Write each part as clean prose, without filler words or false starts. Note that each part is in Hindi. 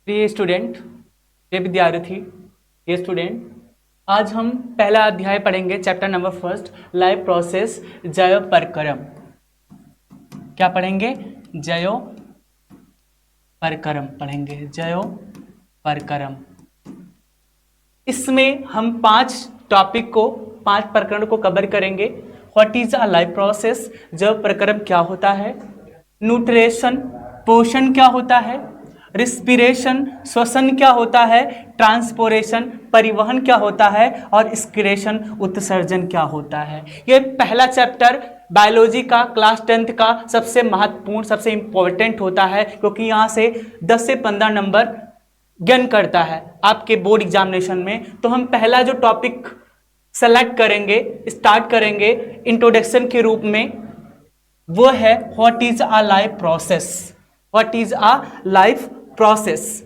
प्रिय स्टूडेंट, प्रिय विद्यार्थी, प्रिय स्टूडेंट, आज हम पहला अध्याय पढ़ेंगे, chapter number first, life process जैव प्रक्रम। क्या पढ़ेंगे? जैव प्रक्रम पढ़ेंगे, जैव प्रक्रम। इसमें हम 5 प्रकरण को कवर करेंगे। What is a life process, जैव प्रक्रम क्या होता है, न्यूट्रिशन पोषण क्या होता है, रिस्पिरेशन श्वसन क्या होता है, ट्रांसपोरेशन परिवहन क्या होता है, और एक्सक्रीशन उत्सर्जन क्या होता है। ये पहला चैप्टर बायोलॉजी का क्लास 10th का सबसे महत्वपूर्ण, सबसे इंपॉर्टेंट होता है, क्योंकि यहाँ से 10 से 15 नंबर गेन करता है आपके बोर्ड एग्जामिनेशन में। तो हम पहला जो टॉपिक सेलेक्ट करेंगे, स्टार्ट करेंगे इंट्रोडक्शन के रूप में, वो है what is a life process. What is a life process.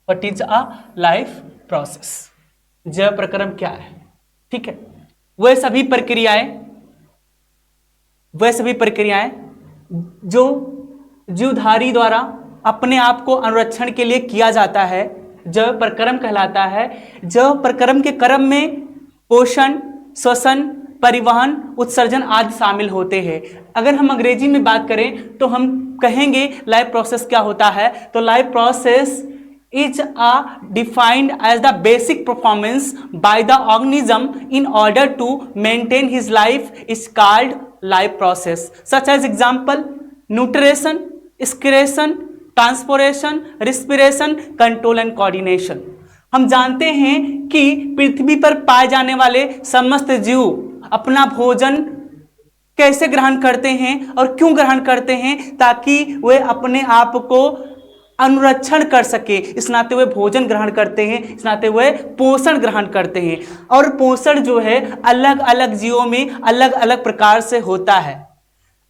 What is a life process, जैव प्रक्रम क्या है। ठीक है, वह सभी प्रक्रियाएं जो जीवधारी द्वारा अपने आप को अनुरक्षण के लिए किया जाता है, जैव प्रक्रम कहलाता है। जैव प्रक्रम के क्रम में पोषण, श्वसन, परिवहन, उत्सर्जन आदि शामिल होते हैं। अगर हम अंग्रेजी में बात करें तो हम कहेंगे लाइफ प्रोसेस क्या होता है। तो life process is defined as the basic performance by the organism in order to maintain his life is called life process, such as example nutrition, excretion, transpiration, respiration, control and coordination। हम जानते हैं कि पृथ्वी पर पाए जाने वाले समस्त जीव अपना भोजन कैसे ग्रहण करते हैं और क्यों ग्रहण करते हैं, ताकि वे अपने आप को अनुरक्षण कर सके। इस नाते वे भोजन ग्रहण करते हैं, इस नाते वे पोषण ग्रहण करते हैं। और पोषण जो है अलग अलग जीवों में अलग अलग प्रकार से होता है,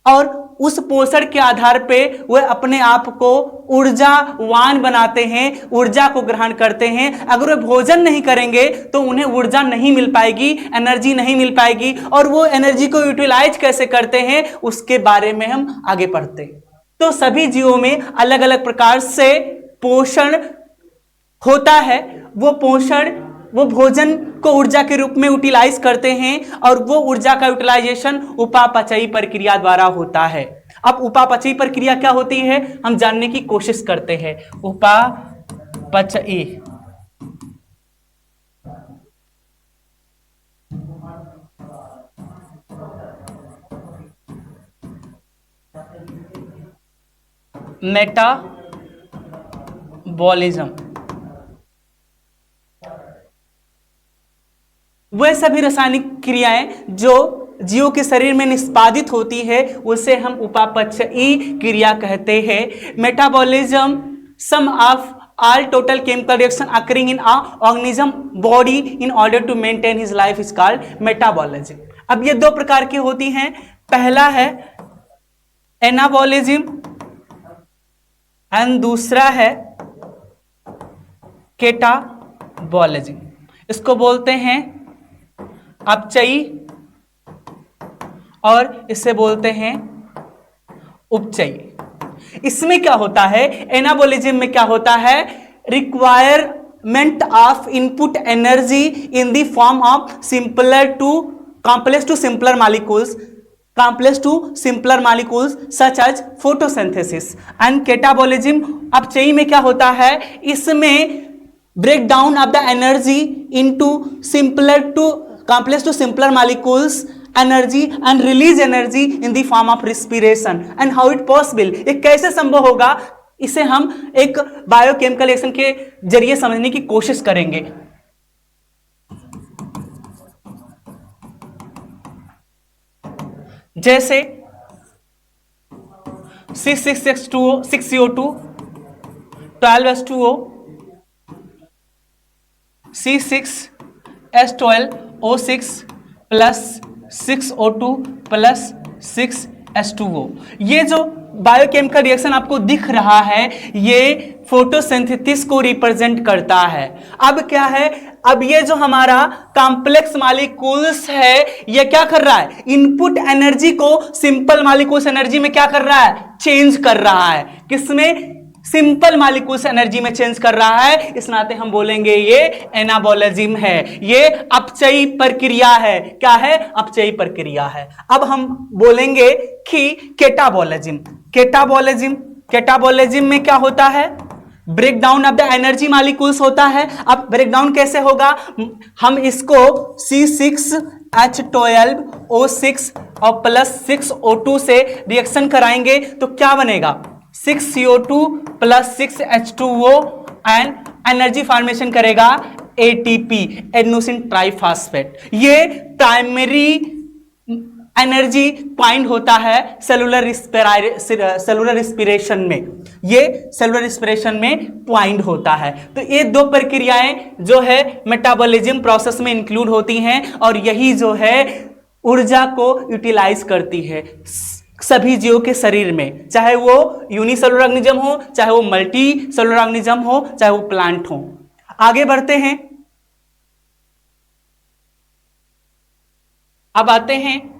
और उस पोषण के आधार पे वे अपने आप को ऊर्जावान बनाते हैं, ऊर्जा को ग्रहण करते हैं। अगर वे भोजन नहीं करेंगे तो उन्हें ऊर्जा नहीं मिल पाएगी, एनर्जी नहीं मिल पाएगी, और वो एनर्जी को यूटिलाइज कैसे करते हैं उसके बारे में हम आगे पढ़ते हैं। तो सभी जीवों में अलग अलग प्रकार से पोषण होता है। वो पोषण, वो भोजन को ऊर्जा के रूप में यूटिलाइज करते हैं, और वो ऊर्जा का यूटिलाइजेशन उपापचयी प्रक्रिया द्वारा होता है। अब उपापचयी प्रक्रिया क्या होती है हम जानने की कोशिश करते हैं। उपापचयी मेटाबॉलिज्म, वह सभी रासायनिक क्रियाएं जो जीवों के शरीर में निष्पादित होती है उसे हम उपापचयी क्रिया कहते हैं। Metabolism sum of all total chemical reaction occurring in a organism body in order to maintain his life is called metabolism। अब ये 2 प्रकार की होती हैं। पहला है एनाबॉलिज्म एंड दूसरा है केटाबॉलिज्म। इसको बोलते हैं अपचयी और इसे बोलते हैं उपचयी। इसमें क्या होता है, एनाबॉलिज्म में क्या होता है, requirement of input energy in the form of complex to simpler molecules such as photosynthesis. And catabolism अपचयी में क्या होता है, इसमें break down of the energy into complex to simpler molecules energy and release energy in the form of respiration. And how it possible, ये कैसे संभव होगा, इसे हम एक बायोकेमिकल रिएक्शन के जरिए समझने की कोशिश करेंगे। जैसे C6H12O 12H2O, C6H12O6 plus 6O2 plus 6H2O। ये जो बायोकेमिकल रिएक्शन आपको दिख रहा है, ये फोटोसिंथेसिस को रिप्रेजेंट करता है। अब क्या है, अब ये जो हमारा कॉम्प्लेक्स मॉलिक्यूल्स है ये क्या कर रहा है, इनपुट एनर्जी को सिंपल मॉलिक्यूल्स एनर्जी में क्या कर रहा है, चेंज कर रहा है। किसमें, सिंपल मॉलिक्यूल्स एनर्जी में चेंज कर रहा है। इस नाते हम बोलेंगे ये एनाबॉलिज्म है, ये अपचयी प्रक्रिया है। क्या है, अपचयी प्रक्रिया है। अब हम बोलेंगे कि केटाबॉलिज्म। केटाबॉलिज्म, केटाबॉलिज्म में क्या होता है, break down of the energy molecules होता है। अब ब्रेक डाउन कैसे होगा, हम इसको C6H12O6 और +6O2 से रिएक्शन कराएंगे तो क्या बनेगा, 6CO2 + 6H2O and energy formation करेगा ATP, एडेनोसिन ट्राइफॉस्फेट। ये प्राइमरी एनर्जी पॉइंट होता है सेलुलर रिस्पिरेशन में, ये सेलुलर रिस्पिरेशन में पॉइंट होता है। तो ये दो प्रक्रियाएं जो है मेटाबॉलिज्म प्रोसेस में इंक्लूड होती हैं और यही जो है ऊर्जा को यूटिलाइज करती है सभी जीवों के शरीर में, चाहे वो यूनिसेलुलर ऑर्गेनिज्म हो, चाहे वो मल्टी सेलुलर ऑर्गेनिज्म हो, चाहे वो प्लांट हो। आगे बढ़ते हैं, अब आते हैं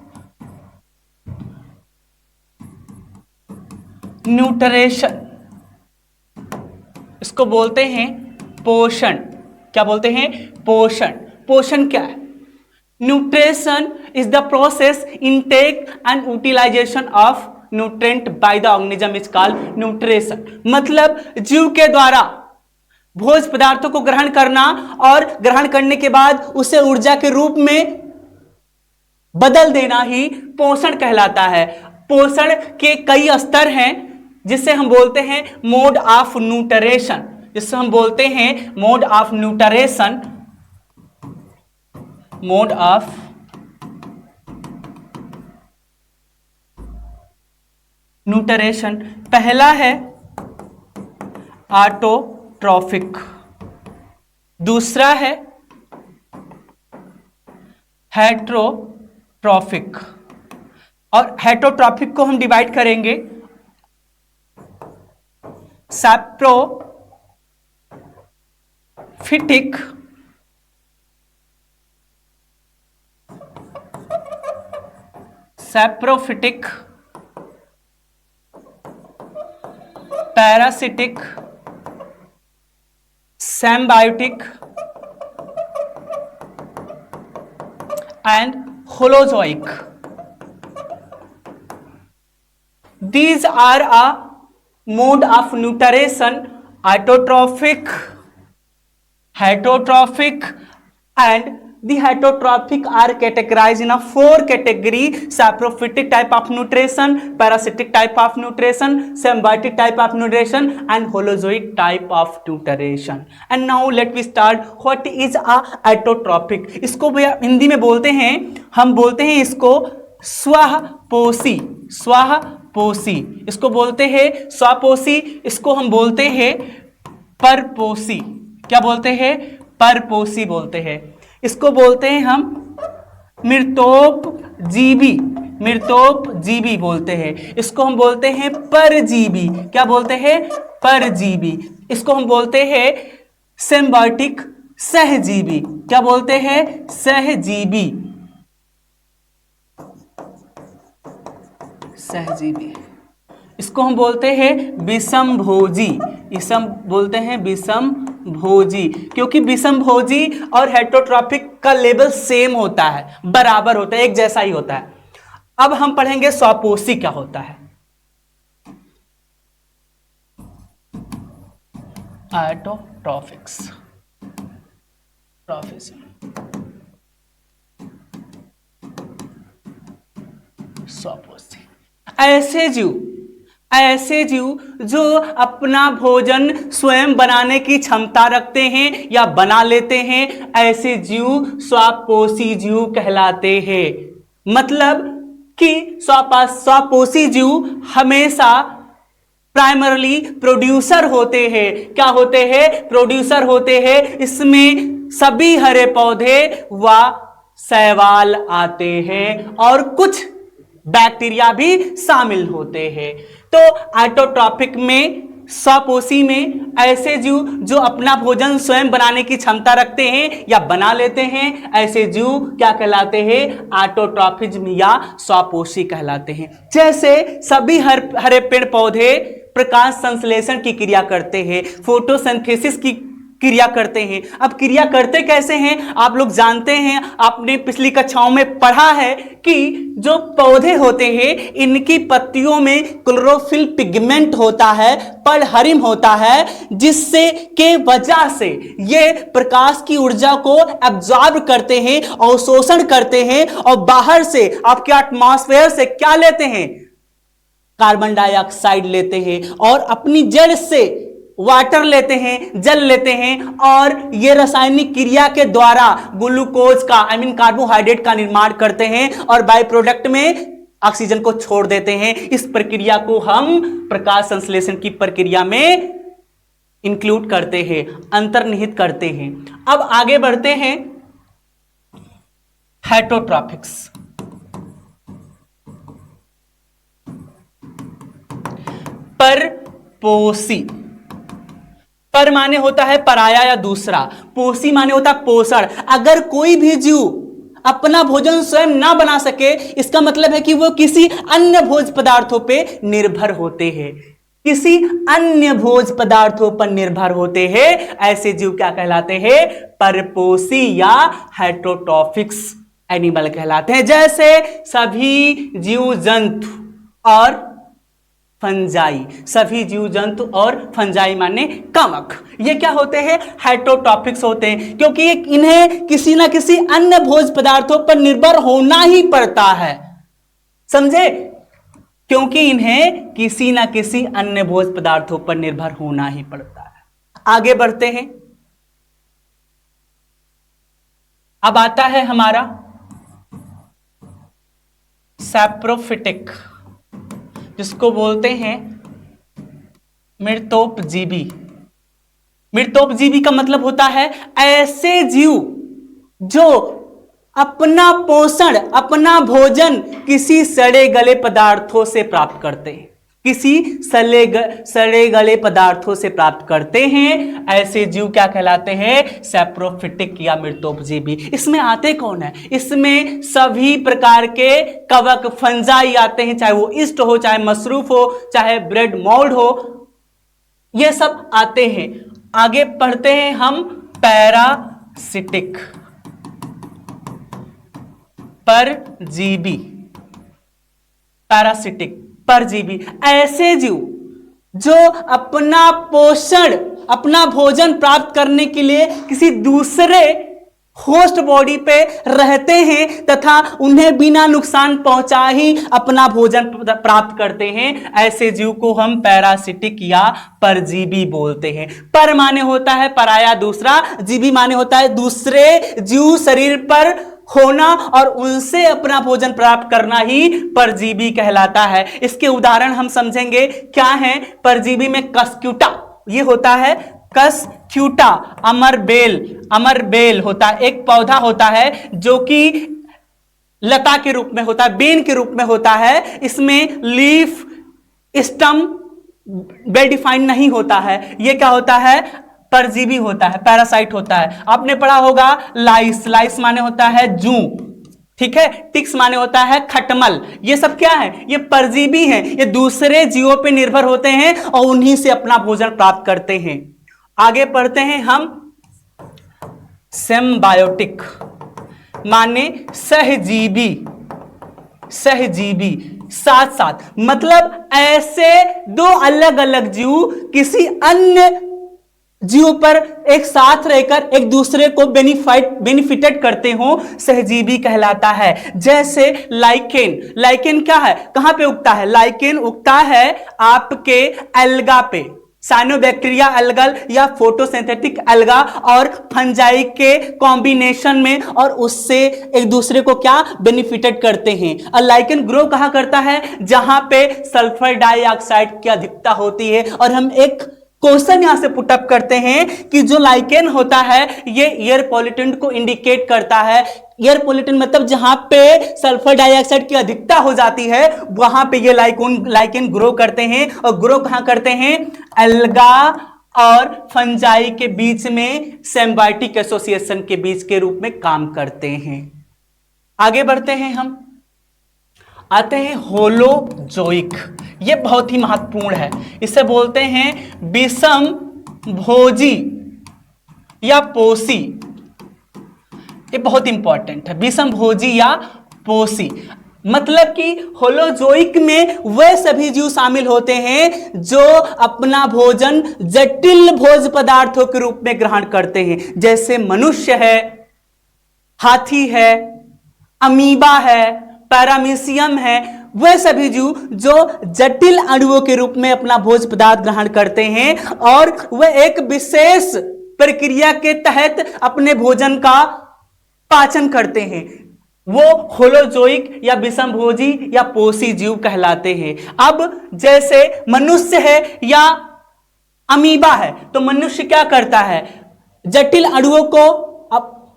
न्यूट्रिशन, इसको बोलते हैं पोषण। क्या बोलते हैं, पोषण। पोषण क्या है, nutrition is the process intake and utilisation of nutrient by the organism is called nutrition. मतलब जीव के द्वारा भोज्य पदार्थों को ग्रहण करना और ग्रहण करने के बाद उसे ऊर्जा के रूप में बदल देना ही पोषण कहलाता है। पोषण के कई स्तर हैं जिसे हम बोलते हैं मोड ऑफ न्यूट्रिशन, जिसे हम बोलते हैं mode of nutrition, mode of nutrition. पहला है ऑटोट्रॉफिक, दूसरा है हेटेरोट्रॉफिक। और हेटेरोट्रॉफिक को हम डिवाइड करेंगे saprophytic, saprophytic, parasitic, symbiotic and holozoic. These are a mode of nutrition: autotrophic, heterotrophic, and the heterotrophic are categorized in a 4 category: saprophytic type of nutrition, parasitic type of nutrition, symbiotic type of nutrition, and holozoic type of nutrition. And now let me start. What is a autotrophic? इसको हिंदी में बोलते हैं, हम बोलते हैं इसको स्वपोषी, स्वपोषी इसको बोलते हैं स्वपोषी, इसको हम बोलते हैं परपोषी। क्या बोलते हैं, परपोषी बोलते हैं। इसको बोलते हैं हम मृतोपजीवी, मृतोपजीवी बोलते हैं। इसको हम बोलते हैं परजीवी। क्या बोलते हैं, परजीवी। इसको हम बोलते हैं सिम्बायोटिक, सहजीवी। क्या बोलते हैं, सहजीवी, सहजीवी। इसको हम बोलते हैं विषमभोजी, इसम बोलते हैं विषमभोजी, क्योंकि विषमभोजी और हेटेरोट्रॉफिक का लेवल सेम होता है, बराबर होता है, एक जैसा ही होता है। अब हम पढ़ेंगे स्वपोषी क्या होता है। ऑटोट्रॉफिक्स, स्वपोषी ऐसे जीव जो अपना भोजन स्वयं बनाने की क्षमता रखते हैं या बना लेते हैं, ऐसे जीव स्वपोषी जीव कहलाते हैं। मतलब कि स्वपोषी जीव हमेशा प्राइमरली प्रोड्यूसर होते हैं। क्या होते हैं, प्रोड्यूसर होते हैं। इसमें सभी हरे पौधे व शैवाल आते हैं और कुछ बैक्टीरिया भी शामिल होते हैं। तो ऑटोट्रॉफिक में स्वपोषी में ऐसे जीव जो अपना भोजन स्वयं बनाने की क्षमता रखते हैं या बना लेते हैं, ऐसे जीव क्या कहलाते हैं? ऑटोट्रॉफिज्म या स्वपोषी कहलाते हैं। जैसे सभी हरे पेड़ पौधे प्रकाश संश्लेषण की क्रिया करते हैं, फोटोसिंथेसिस की क्रिया करते हैं। अब क्रिया करते कैसे हैं? आप लोग जानते हैं, आपने पिछली कक्षाओं में पढ़ा है कि जो पौधे होते हैं इनकी पत्तियों में क्लोरोफिल पिगमेंट होता है, पर्णहरिम होता है, जिससे के वजह से ये प्रकाश की ऊर्जा को एब्जॉर्ब करते हैं, अवशोषण करते हैं और बाहर से आपके एटमॉस्फेयर से क्या लेते हैं? कार्बन डाइऑक्साइड लेते हैं और अपनी जड़ से वाटर लेते हैं, जल लेते हैं और ये रासायनिक क्रिया के द्वारा ग्लूकोज का कार्बोहाइड्रेट का निर्माण करते हैं और बाय प्रोडक्ट में ऑक्सीजन को छोड़ देते हैं। इस प्रक्रिया को हम प्रकाश संश्लेषण की प्रक्रिया में इंक्लूड करते हैं, अंतर्निहित करते हैं। अब आगे बढ़ते हैं हेटरोट्रॉफिक्स। परपोषी, पर माने होता है पराया या दूसरा, पोषी माने होता है पोषण। अगर कोई भी जीव अपना भोजन स्वयं ना बना सके, इसका मतलब है कि वो किसी अन्य भोज्य पदार्थों पे निर्भर होते हैं, किसी अन्य भोज्य पदार्थों पर निर्भर होते हैं। ऐसे जीव क्या कहलाते हैं? परपोषी या हेटरोट्रॉफिक्स एनिमल कहलाते हैं। जैसे सभी जीव जंतु और फंजाई, सभी जीव जंतु और फंजाई माने कवक, ये क्या होते हैं? हेटरोट्रॉफिक्स होते हैं, क्योंकि इन्हें किसी ना किसी अन्य भोज्य पदार्थों पर निर्भर होना ही पड़ता है। समझे? क्योंकि इन्हें किसी ना किसी अन्य भोज्य पदार्थों पर निर्भर होना ही पड़ता है। आगे बढ़ते हैं। अब आता है हमारा सैप्रोफिटिक, जिसको बोलते हैं मृतोपजीवी। मृतोपजीवी का मतलब होता है ऐसे जीव जो अपना पोषण, अपना भोजन किसी सड़े गले पदार्थों से प्राप्त करते हैं, किसी सड़े गले पदार्थों से प्राप्त करते हैं। ऐसे जीव क्या कहलाते हैं? सैप्रोफिटिक या मृतोपजीवी। इसमें आते कौन है? इसमें सभी प्रकार के कवक, फंजाई आते हैं, चाहे वो ईस्ट हो, चाहे मशरूफ हो, चाहे ब्रेड मोल्ड हो, ये सब आते हैं। आगे पढ़ते हैं हम पैरासिटिक, परजीवी। पैरासिटिक, परजीवी, ऐसे जीव जो अपना पोषण, अपना भोजन प्राप्त करने के लिए किसी दूसरे होस्ट बॉडी पे रहते हैं तथा उन्हें बिना नुकसान पहुंचा ही अपना भोजन प्राप्त करते हैं। ऐसे जीव को हम पैरासिटिक या परजीवी बोलते हैं। पर माने होता है पराया, दूसरा, जीवी माने होता है दूसरे जीव शरीर पर होना और उनसे अपना भोजन प्राप्त करना ही परजीवी कहलाता है। इसके उदाहरण हम समझेंगे क्या है। परजीवी में कस्क्यूटा, ये होता है कस्क्यूटा। अमरबेल होता है, एक पौधा होता है जो कि लता के रूप में होता है, बेन के रूप में होता है। इसमें लीफ, स्टम वेल डिफाइंड नहीं होता है। ये क्या होता है? परजीवी होता है, पैरासाइट होता है। आपने पढ़ा होगा लाइस माने होता है जू, ठीक है। टिक्स माने होता है खटमल। ये सब क्या है? ये परजीवी हैं। ये दूसरे जीवों पे निर्भर होते हैं और उन्हीं से अपना भोजन प्राप्त करते हैं। आगे पढ़ते हैं हम सिम्बायोटिक माने सहजीवी, साथ साथ, मतलब ऐसे दो अलग अलग जीव किसी अन्य जीव पर एक साथ रहकर एक दूसरे को बेनिफिटेड करते हो, सहजीवी कहलाता है। जैसे लाइकेन क्या है? कहां पे उगता है? लाइकेन उगता है आपके एल्गा पे, साइनोबैक्टीरिया एल्गल या फोटोसिंथेटिक एल्गा और फंजाई के कॉम्बिनेशन में, और उससे एक दूसरे को क्या बेनिफिटेड करते हैं। और लाइकेन ग्रो कहां करता है? जहां पे सल्फर डाइऑक्साइड की अधिकता होती है। और हम एक क्वेश्चन यहां से पुटअप करते हैं कि जो लाइकेन होता है ये एयर पॉल्यूटेंट को इंडिकेट करता है एयर पोल्यूटेंट मतलब जहां पे सल्फर डाइऑक्साइड की अधिकता हो जाती है वहां पे ये लाइकेन ग्रो करते हैं। और ग्रो कहां करते हैं? एल्गा और फंजाई के बीच में सिम्बायोटिक एसोसिएशन के बीच के रूप में काम करते हैं। आगे बढ़ते हैं, हम आते हैं होलोजोइक। ये बहुत ही महत्वपूर्ण है। इसे बोलते हैं विषम भोजी या पोषी। ये बहुत इंपॉर्टेंट है, विषम भोजी या पोषी। मतलब कि होलोजोइक में वे सभी जीव शामिल होते हैं जो अपना भोजन जटिल भोज्य पदार्थों के रूप में ग्रहण करते हैं, जैसे मनुष्य है, हाथी है, अमीबा है, पैरामीशियम है। वे सभी जीव जो जटिल अणुओं के रूप में अपना भोज्य पदार्थ ग्रहण करते हैं और वे एक विशेष प्रक्रिया के तहत अपने भोजन का पाचन करते हैं, वो होलोजोइक या विषमभोजी या पोषी जीव कहलाते हैं। अब जैसे मनुष्य है या अमीबा है, तो मनुष्य क्या करता है? जटिल अणुओं को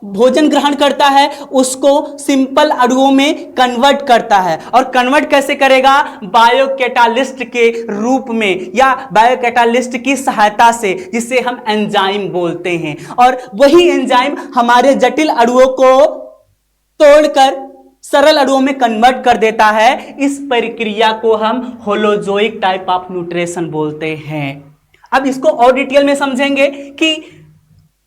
भोजन ग्रहण करता है, उसको सिंपल अणुओं में कन्वर्ट करता है। और कन्वर्ट कैसे करेगा? बायोकैटालिस्ट के रूप में या बायोकैटालिस्ट की सहायता से, जिसे हम एंजाइम बोलते हैं। और वही एंजाइम हमारे जटिल अणुओं को तोड़कर सरल अणुओं में कन्वर्ट कर देता है। इस प्रक्रिया को हम होलोजोइक टाइप ऑफ न्यूट्रिशन बोलते हैं। अब इसको और डिटेल में समझेंगे कि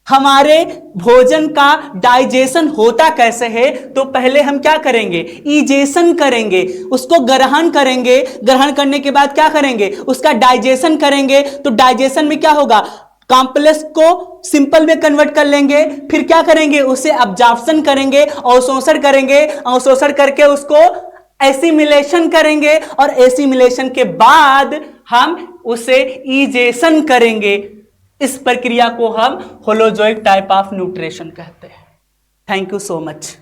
हमारे भोजन का डाइजेशन होता कैसे है। तो पहले हम क्या करेंगे? इजेशन करेंगे, उसको ग्रहण करेंगे। ग्रहण करने के बाद क्या करेंगे? उसका डाइजेशन करेंगे। तो डाइजेशन में क्या होगा? कॉम्प्लेक्स को सिंपल में कन्वर्ट कर लेंगे। फिर क्या करेंगे? उसे अब्जॉर्प्शन करेंगे, अवशोषण करेंगे। अवशोषण करके उसको एसिमिलेशन करेंगे और एसिमिलेशन के बाद हम उसे इजेशन करेंगे। इस प्रक्रिया को हम होलोजोइक टाइप ऑफ न्यूट्रिशन कहते हैं। Thank you so much.